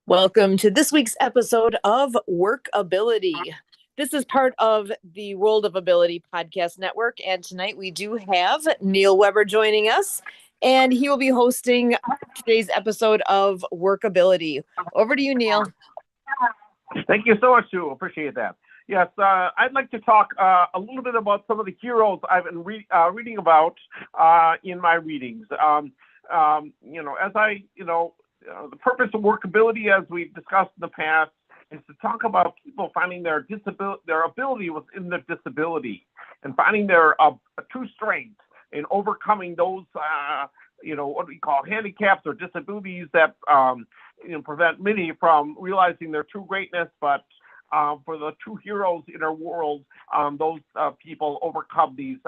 Welcome to this week's episode of WorkAbility. This is part of the World of Ability podcast network, and tonight we do have Neil Weber joining us, and he will be hosting today's episode of WorkAbility. Over to you, Neil. Thank you so much, Sue. Appreciate that. Yes, I'd like to talk a little bit about some of the heroes I've been reading about in my readings. The purpose of workability, as we've discussed in the past, is to talk about people finding their ability within their disability and finding their true strength in overcoming those, what we call handicaps or disabilities that, prevent many from realizing their true greatness. But for the true heroes in our world, those people overcome these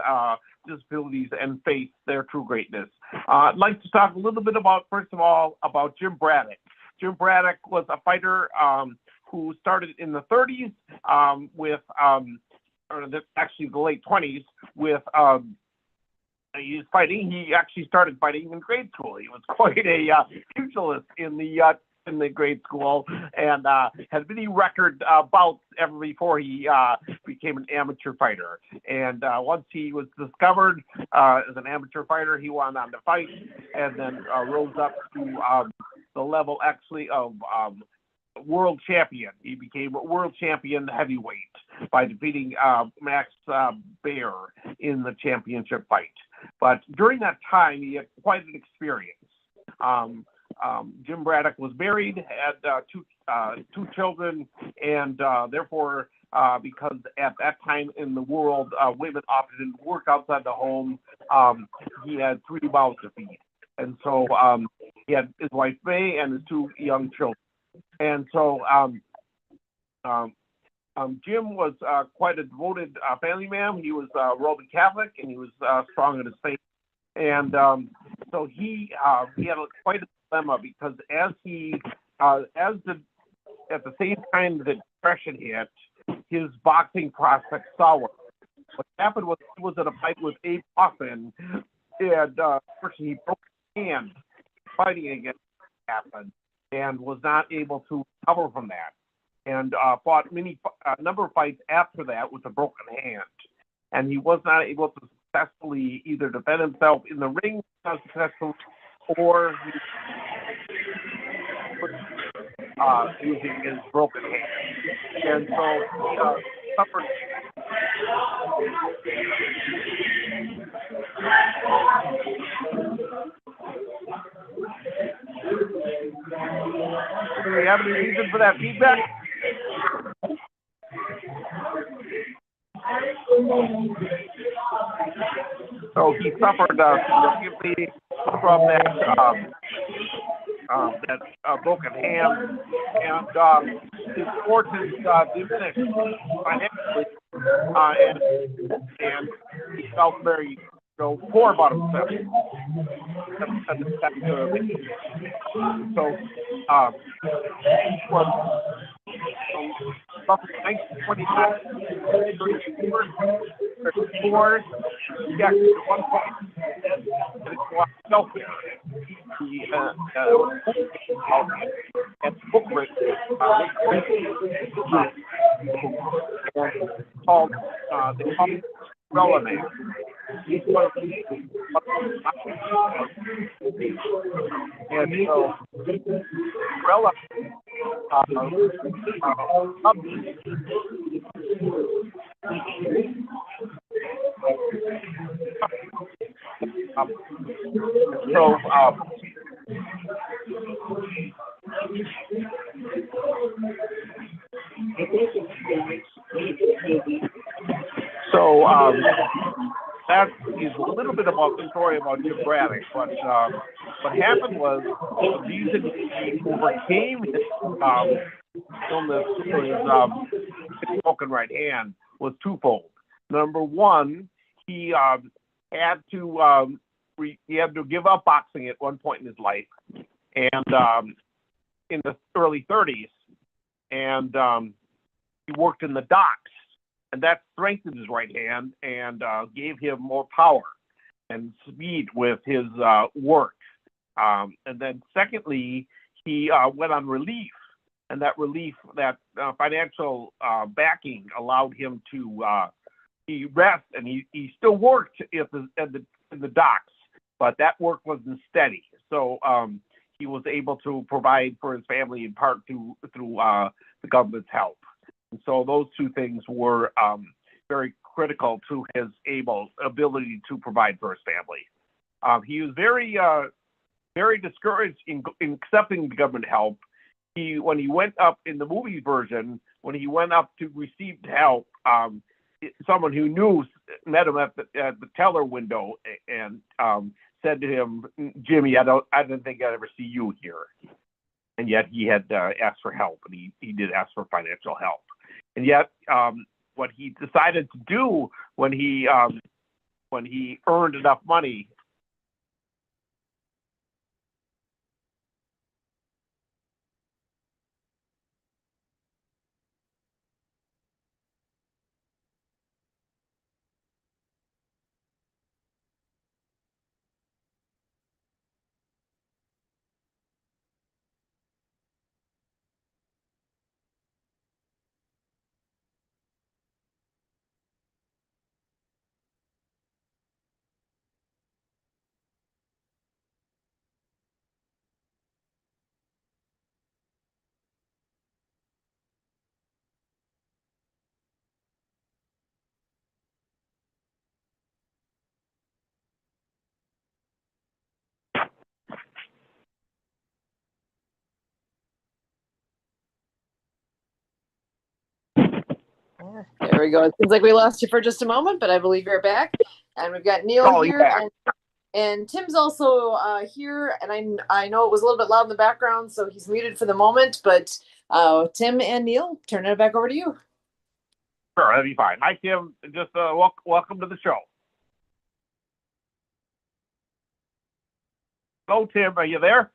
disabilities and face their true greatness. I'd like to talk a little bit first of all, about Jim Braddock. Jim Braddock was a fighter who started in the 30s actually the late 20s with he actually started fighting in grade school. He was quite a pugilist in the grade school and had many record bouts ever before he became an amateur fighter. And once he was discovered as an amateur fighter, he went on to fight and then rose up to the level actually of world champion. He became a world champion heavyweight by defeating Max Baer in the championship fight. But during that time, he had quite an experience. Jim Braddock was married, had two children, and therefore, because at that time in the world, women often didn't work outside the home, he had three mouths to feed. And so he had his wife May and his two young children. And so Jim was quite a devoted family man. He was Roman Catholic, and he was strong in his faith. And so he had quite a dilemma because at the same time the depression hit, his boxing prospects soured. What happened was he was in a fight with Abe Hoffman, and unfortunately he broke his hand fighting against happened and was not able to recover from that, and fought a number of fights after that with a broken hand, and he was not able to successfully either defend himself in the ring successfully or using his broken hand. And so he suffered. Do we have any reason for that feedback? So he suffered significantly from that broken hand, and his fortunes diminished financially, and he felt very poor about himself. So roughly 1924, he actually at one point self-care. He and book written called the Umbrella Man. He's one of the and so Umbrella that is a little bit about the story about Jim Braddock, but what happened was the reason he overcame his illness with his broken right hand was twofold. Number one, he had to give up boxing at one point in his life, and in the early 30s, and he worked in the docks. And that strengthened his right hand and gave him more power and speed with his work. And then secondly, he went on relief and that relief, that financial backing allowed him to he rest, and he still worked at the docks, but that work wasn't steady. So he was able to provide for his family in part through the government's help. And so those two things were very critical to his ability to provide for his family. He was very discouraged in accepting the government help. When he went up in the movie version, when he went up to receive help, someone who knew met him at the teller window and said to him, "Jimmy, I didn't think I'd ever see you here." And yet he had asked for help, and he did ask for financial help. And yet, what he decided to do when he earned enough money. There we go. It seems like we lost you for just a moment, but I believe you're back. And we've got Neil here, and Tim's also here. And I know it was a little bit loud in the background, so he's muted for the moment. But Tim and Neil, turning it back over to you. Sure, that'd be fine. Hi, Tim. Just welcome to the show. Hello, Tim. Are you there?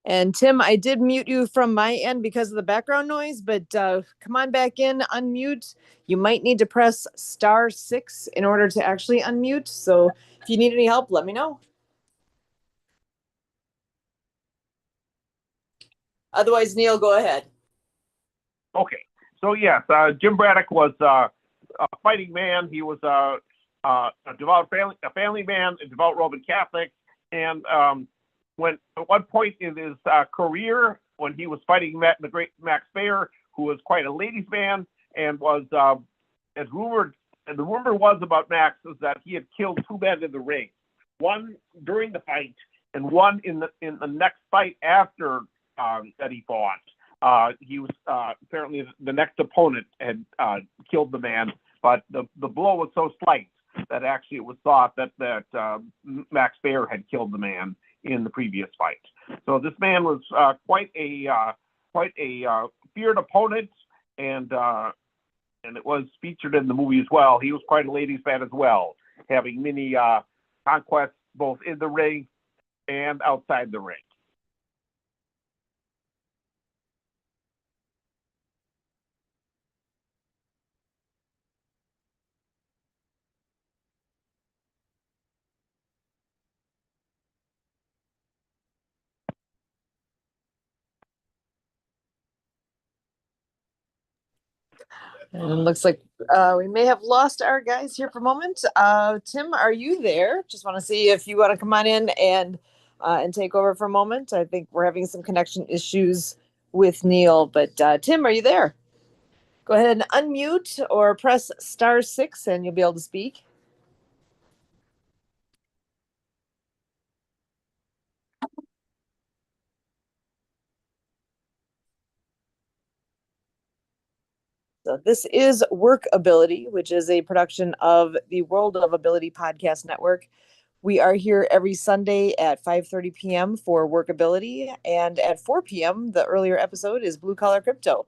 And Tim, I did mute you from my end because of the background noise, but come on back in, unmute. You might need to press *6 in order to actually unmute. So if you need any help, let me know. Otherwise, Neil, go ahead. Okay. So yes, Jim Braddock was a fighting man. He was a devout family man, a devout Roman Catholic, and when at one point in his career, when he was fighting the great Max Baer, who was quite a ladies' man, and was as rumored, and the rumor was about Max is that he had killed two men in the ring, one during the fight and one in the next fight after that he fought. He was apparently the next opponent had killed the man, but the blow was so slight that actually it was thought that Max Baer had killed the man in the previous fight. So this man was quite a feared opponent, and it was featured in the movie as well. He was quite a ladies' man as well, having many conquests both in the ring and outside the ring. And it looks like we may have lost our guys here for a moment. Tim, are you there? Just want to see if you want to come on in and take over for a moment. I think we're having some connection issues with Neil, but Tim, are you there? Go ahead and unmute or press *6 and you'll be able to speak. So this is WorkAbility, which is a production of the World of Ability Podcast Network. We are here every Sunday at 5:30 p.m. for WorkAbility, and at 4 p.m. the earlier episode is Blue Collar Crypto.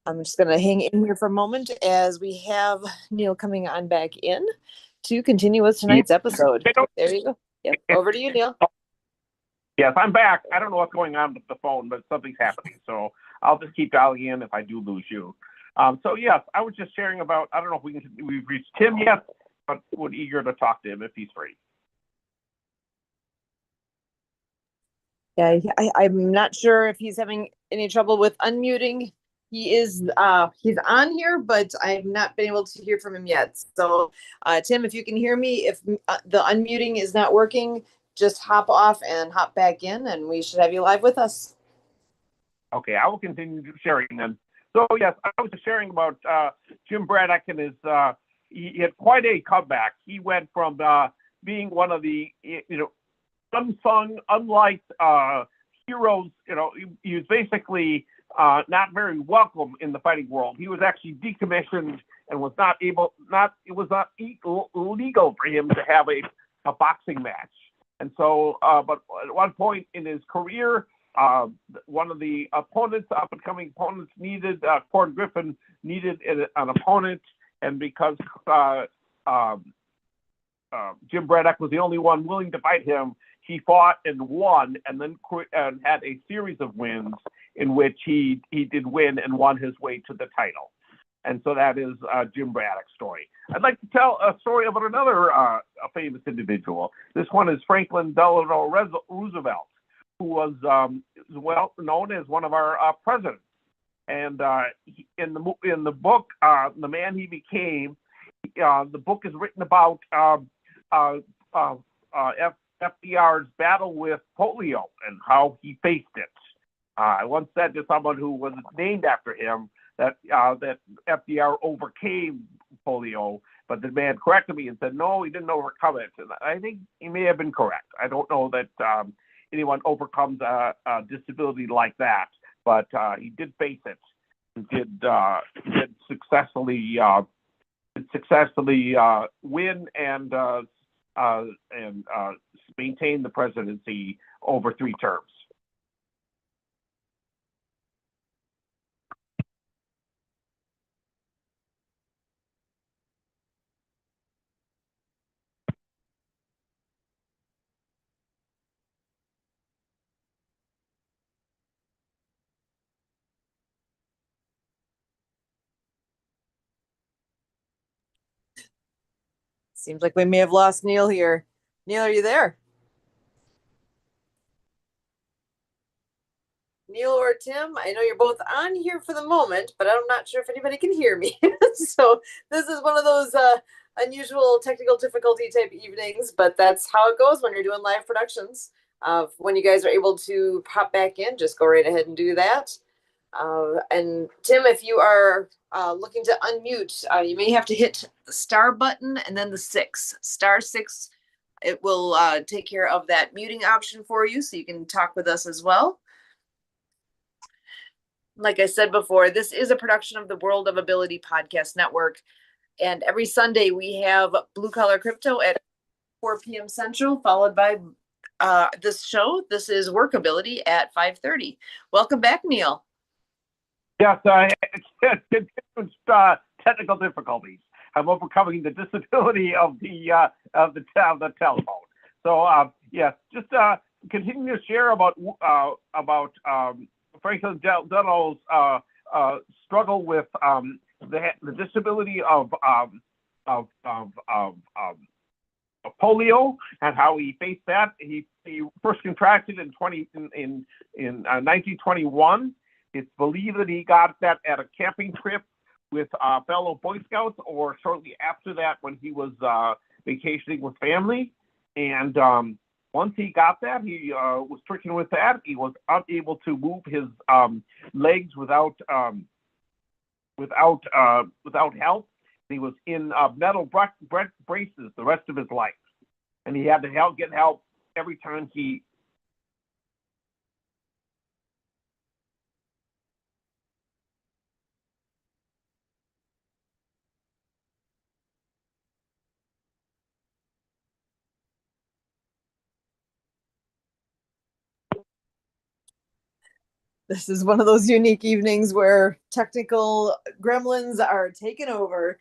I'm just going to hang in here for a moment as we have Neil coming on back in to continue with tonight's episode. There you go. Yep. Over to you, Neil. Yes, I'm back. I don't know what's going on with the phone, but something's happening. So I'll just keep dialing in if I do lose you. So yes, I was just sharing about, I don't know if we've reached Tim yet, but we're eager to talk to him if he's free. Yeah, I'm not sure if he's having any trouble with unmuting. He's on here, but I've not been able to hear from him yet. So, Tim, if you can hear me, if the unmuting is not working, just hop off and hop back in, and we should have you live with us. Okay, I will continue sharing then. So yes, I was sharing about Jim Braddock and his. He had quite a comeback. He went from being one of the unsung, unliked heroes. He was basically not very welcome in the fighting world. He was actually decommissioned and was not able. Not it was not legal for him to have a boxing match. And so, but at one point in his career, one of the opponents, up and coming opponents, needed Cord Griffin needed an opponent, and because Jim Braddock was the only one willing to fight him, he fought and won, and then and had a series of wins in which he did win and won his way to the title. And so that is Jim Braddock's story. I'd like to tell a story about another a famous individual. This one is Franklin Delano Roosevelt, who was well known as one of our presidents. And in the book, The Man He Became, the book is written about FDR's battle with polio and how he faced it. I once said to someone who was named after him that FDR overcame polio, but the man corrected me and said, no, he didn't overcome it. And I think he may have been correct. I don't know that anyone overcomes a disability like that, but he did face it and did successfully win and maintain the presidency over 3 terms. Seems like we may have lost Neil here. Neil, are you there? Neil or Tim, I know you're both on here for the moment, but I'm not sure if anybody can hear me. So this is one of those unusual technical difficulty type evenings, but that's how it goes when you're doing live productions. When you guys are able to pop back in, just go right ahead and do that. And Tim, if you are looking to unmute, you may have to hit the star button and then the 6, star 6. It will take care of that muting option for you, so you can talk with us as well. Like I said before, this is a production of the World of Ability Podcast Network. And every Sunday we have Blue Collar Crypto at 4 p.m. Central, followed by this show. This is WorkAbility at 5:30. Welcome back, Neil. Yes, technical difficulties. I'm overcoming the disability of the telephone. So yes, just continue to share about Franklin Delano's struggle with the disability of polio and how he faced that. He first contracted in 1921. It's believed that he got that at a camping trip with fellow Boy Scouts, or shortly after that when he was vacationing with family. And once he got that, he was stricken with that. He was unable to move his legs without help. He was in metal braces the rest of his life, and he had to get help every time he. This is one of those unique evenings where technical gremlins are taking over.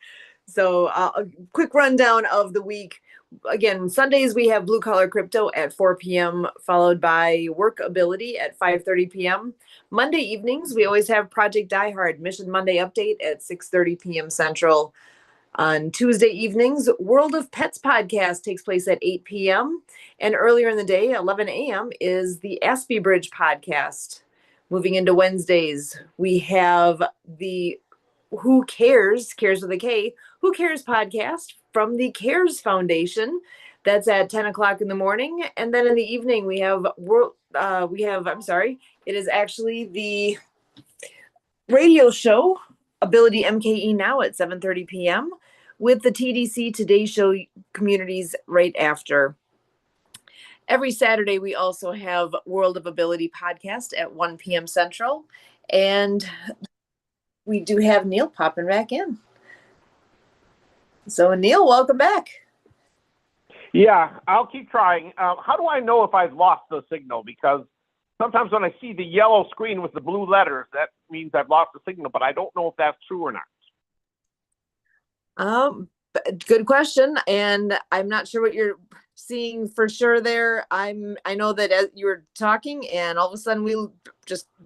So a quick rundown of the week. Again, Sundays we have Blue Collar Crypto at 4 p.m. followed by WorkAbility at 5:30 p.m. Monday evenings we always have Project Die Hard Mission Monday update at 6:30 p.m. Central. On Tuesday evenings, World of Pets podcast takes place at 8 p.m. And earlier in the day, 11 a.m., is the Aspie Bridge podcast. Moving into Wednesdays, we have the Who Cares with a K, Who Cares podcast from the Cares Foundation. That's at 10 o'clock in the morning. And then in the evening, we have, it is actually the radio show, Ability MKE Now at 7:30 p.m. with the TDC Today Show communities right after. Every Saturday, we also have World of Ability podcast at 1 p.m. Central. And we do have Neil popping back in. So, Neil, welcome back. Yeah, I'll keep trying. How do I know if I've lost the signal? Because sometimes when I see the yellow screen with the blue letters, that means I've lost the signal, but I don't know if that's true or not. Good question, and I'm not sure what you're seeing for sure there. I know that as you were talking, and all of a sudden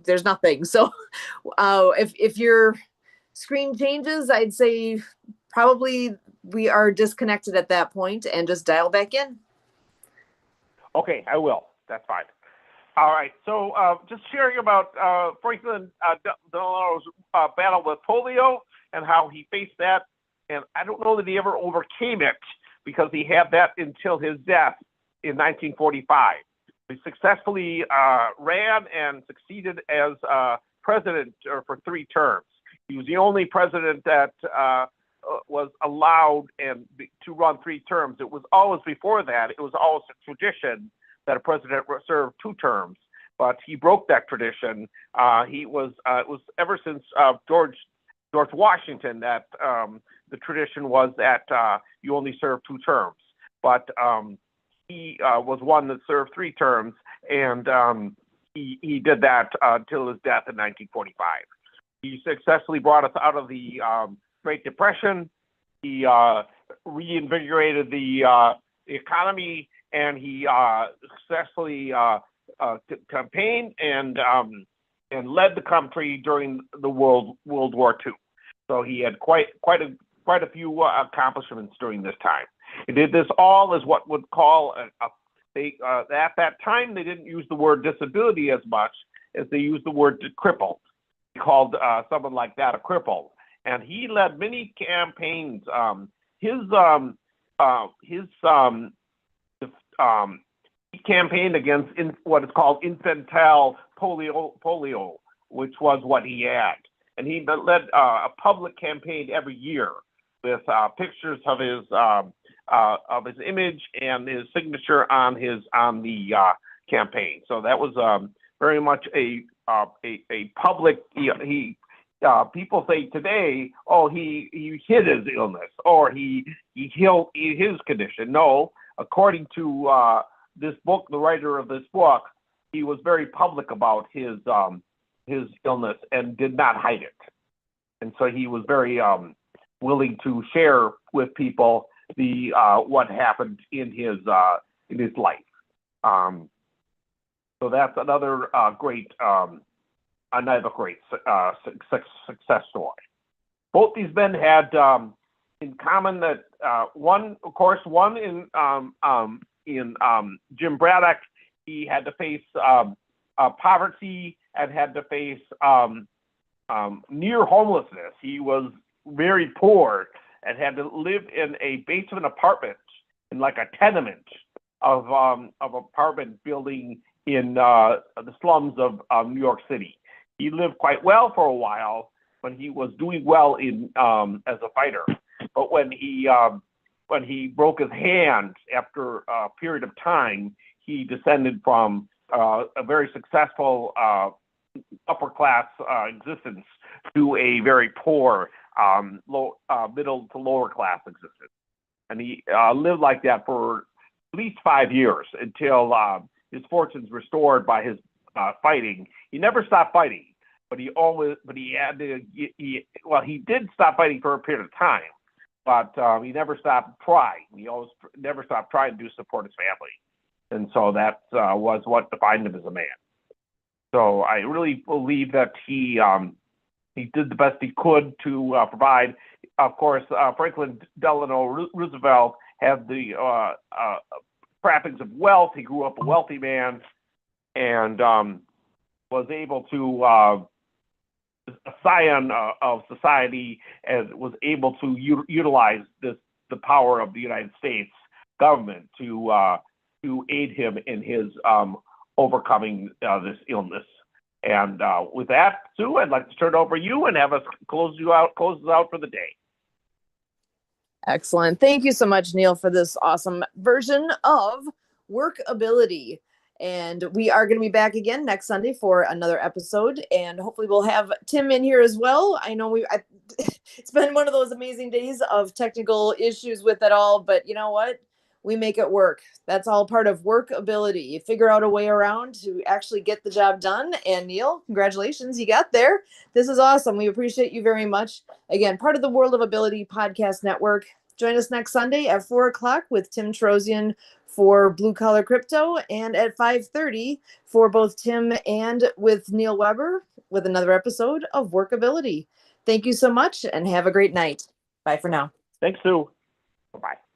there's nothing. So, if your screen changes, I'd say probably we are disconnected at that point, and just dial back in. Okay, I will. That's fine. All right. So, just sharing about Franklin Delano's battle with polio and how he faced that. And I don't know that he ever overcame it because he had that until his death in 1945. He successfully ran and succeeded as president for 3 terms. He was the only president that was allowed to run 3 terms. It was always before that. It was always a tradition that a president served 2 terms, but he broke that tradition. It was ever since George Washington that the tradition was that you only serve 2 terms. But he was one that served 3 terms, and he did that until his death in 1945. He successfully brought us out of the Great Depression. He reinvigorated the economy, and he successfully campaigned and led the country during the World War II. So he had quite a few accomplishments during this time. He did this all as what would call at that time they didn't use the word disability as much as they used the word crippled. He called someone like that a cripple, and he led many campaigns. He campaigned against what is called infantile polio, which was what he had. And he led a public campaign every year with pictures of his image and his signature on the campaign. So that was very much a public. People say today, oh, he hid his illness or he healed his condition. No, according to this book, the writer of this book, he was very public about his illness and did not hide it. And so he was very willing to share with people what happened in his life. So that's another great success story. Both these men had in common that one in Jim Braddock, he had to face poverty and had to face near homelessness. He was very poor and had to live in a basement apartment in like a tenement of apartment building in the slums of New York City. He lived quite well for a while when he was doing well as a fighter, but when he broke his hand after a period of time, he descended from a very successful upper class existence to a very poor middle to lower class existence. And he lived like that for at least 5 years until his fortunes restored by his fighting. He never stopped fighting, but he did stop fighting for a period of time, but he never stopped trying. He always never stopped trying to support his family. And so that was what defined him as a man. So I really believe that he did the best he could to provide. of course, Franklin Delano Roosevelt had the trappings of wealth. He grew up a wealthy man and was able to a scion of society, and was able to utilize the power of the United States government to aid him in his overcoming this illness. And with that, Sue, I'd like to turn it over to you and have us close us out for the day. Excellent. Thank you so much, Neil, for this awesome version of WorkAbility. And we are going to be back again next Sunday for another episode. And hopefully we'll have Tim in here as well. I know it's been one of those amazing days of technical issues with it all, but you know what? We make it work. That's all part of WorkAbility. You figure out a way around to actually get the job done. And Neil, congratulations, you got there. This is awesome. We appreciate you very much. Again, part of the World of Ability podcast network. Join us next Sunday at 4:00 with Tim Trozian for Blue Collar Crypto, and at 5:30 for both Tim and with Neil Weber with another episode of WorkAbility. Thank you so much and have a great night. Bye for now. Thanks, Sue. Bye-bye.